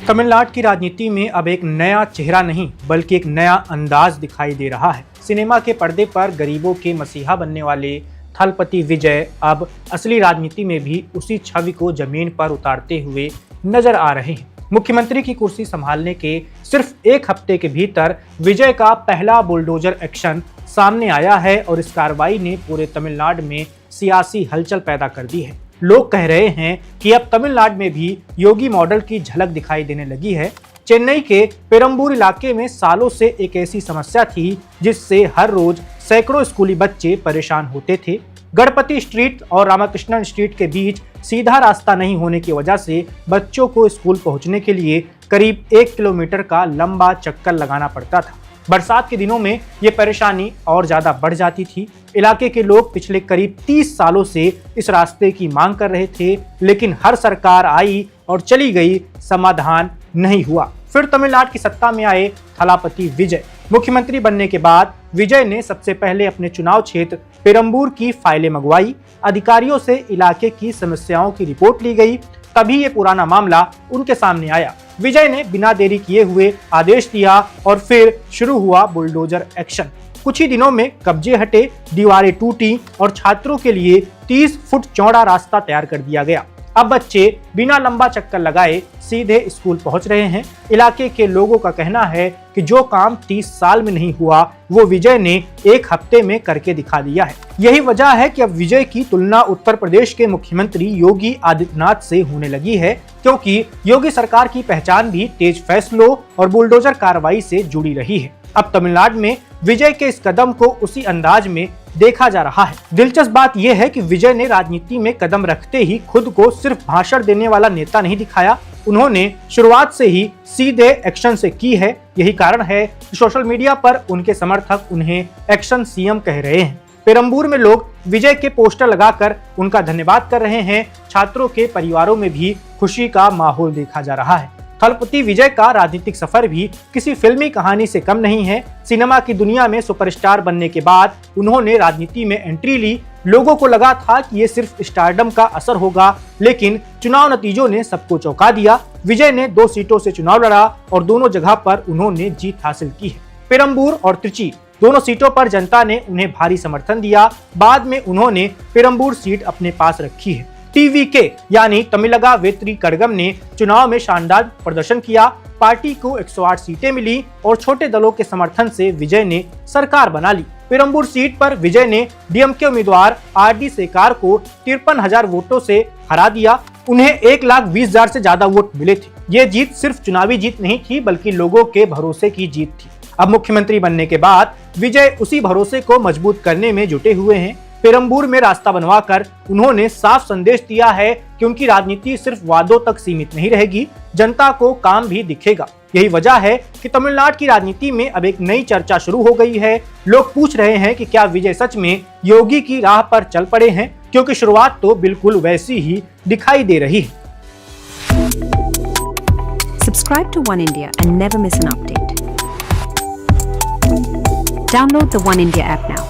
तमिलनाडु की राजनीति में अब एक नया चेहरा नहीं बल्कि एक नया अंदाज दिखाई दे रहा है। सिनेमा के पर्दे पर गरीबों के मसीहा बनने वाले थलपति विजय अब असली राजनीति में भी उसी छवि को जमीन पर उतारते हुए नजर आ रहे हैं। मुख्यमंत्री की कुर्सी संभालने के सिर्फ एक हफ्ते के भीतर विजय का पहला बुलडोजर एक्शन सामने आया है और इस कार्रवाई ने पूरे तमिलनाडु में सियासी हलचल पैदा कर दी है। लोग कह रहे हैं कि अब तमिलनाडु में भी योगी मॉडल की झलक दिखाई देने लगी है। चेन्नई के पेरम्बूर इलाके में सालों से एक ऐसी समस्या थी जिससे हर रोज सैकड़ों स्कूली बच्चे परेशान होते थे। गणपति स्ट्रीट और रामाकृष्णन स्ट्रीट के बीच सीधा रास्ता नहीं होने की वजह से बच्चों को स्कूल पहुंचने के लिए करीब 1 किलोमीटर का लंबा चक्कर लगाना पड़ता था। बरसात के दिनों में ये परेशानी और ज्यादा बढ़ जाती थी। इलाके के लोग पिछले करीब 30 सालों से इस रास्ते की मांग कर रहे थे, लेकिन हर सरकार आई और चली गई, समाधान नहीं हुआ। फिर तमिलनाडु की सत्ता में आए थलापति विजय। मुख्यमंत्री बनने के बाद विजय ने सबसे पहले अपने चुनाव क्षेत्र पेरम्बूर की फाइलें मंगवाई। अधिकारियों से इलाके की समस्याओं की रिपोर्ट ली गई। तभी ये पुराना मामला उनके सामने आया। विजय ने बिना देरी किए हुए आदेश दिया और फिर शुरू हुआ बुलडोजर एक्शन। कुछ ही दिनों में कब्जे हटे, दीवारें टूटी और छात्रों के लिए 30 फुट चौड़ा रास्ता तैयार कर दिया गया। अब बच्चे बिना लंबा चक्कर लगाए सीधे स्कूल पहुंच रहे हैं। इलाके के लोगों का कहना है कि जो काम 30 साल में नहीं हुआ वो विजय ने एक हफ्ते में करके दिखा दिया है। यही वजह है कि अब विजय की तुलना उत्तर प्रदेश के मुख्यमंत्री योगी आदित्यनाथ से होने लगी है, क्योंकि योगी सरकार की पहचान भी तेज फैसलों और बुलडोजर कार्रवाई से जुड़ी रही है। अब तमिलनाडु में विजय के इस कदम को उसी अंदाज में देखा जा रहा है। दिलचस्प बात यह है कि विजय ने राजनीति में कदम रखते ही खुद को सिर्फ भाषण देने वाला नेता नहीं दिखाया, उन्होंने शुरुआत से ही सीधे एक्शन से की है। यही कारण है कि सोशल मीडिया पर उनके समर्थक उन्हें एक्शन सीएम कह रहे हैं। पेरम्बूर में लोग विजय के पोस्टर लगाकर उनका धन्यवाद कर रहे हैं। छात्रों के परिवारों में भी खुशी का माहौल देखा जा रहा है। थलपति विजय का राजनीतिक सफर भी किसी फिल्मी कहानी से कम नहीं है। सिनेमा की दुनिया में सुपरस्टार बनने के बाद उन्होंने राजनीति में एंट्री ली। लोगों को लगा था कि ये सिर्फ स्टारडम का असर होगा, लेकिन चुनाव नतीजों ने सबको चौंका दिया। विजय ने 2 सीटों से चुनाव लड़ा और दोनों जगह पर उन्होंने जीत हासिल की है। पेरम्बूर और त्रिची दोनों सीटों पर जनता ने उन्हें भारी समर्थन दिया। बाद में उन्होंने पेरम्बूर सीट अपने पास रखी है। टीवीके यानी तमिलगा वेत्री कड़गम ने चुनाव में शानदार प्रदर्शन किया। पार्टी को 108 सीटें मिली और छोटे दलों के समर्थन से विजय ने सरकार बना ली। पेरम्बूर सीट पर विजय ने डीएमके उम्मीदवार आरडी सेकार को 53,000 वोटों से हरा दिया। उन्हें 1,20,000 से ज्यादा वोट मिले थे। ये जीत सिर्फ चुनावी जीत नहीं थी बल्कि लोगों के भरोसे की जीत थी। अब मुख्यमंत्री बनने के बाद विजय उसी भरोसे को मजबूत करने में जुटे हुए हैं। पेरम्बूर में रास्ता बनवाकर उन्होंने साफ संदेश दिया है कि उनकी राजनीति सिर्फ वादों तक सीमित नहीं रहेगी, जनता को काम भी दिखेगा। यही वजह है कि तमिलनाडु की राजनीति में अब एक नई चर्चा शुरू हो गई है। लोग पूछ रहे हैं कि क्या विजय सच में योगी की राह पर चल पड़े हैं, क्योंकि शुरुआत तो बिल्कुल वैसी ही दिखाई दे रही है। Subscribe to One India and never miss an update. Download the One India app now.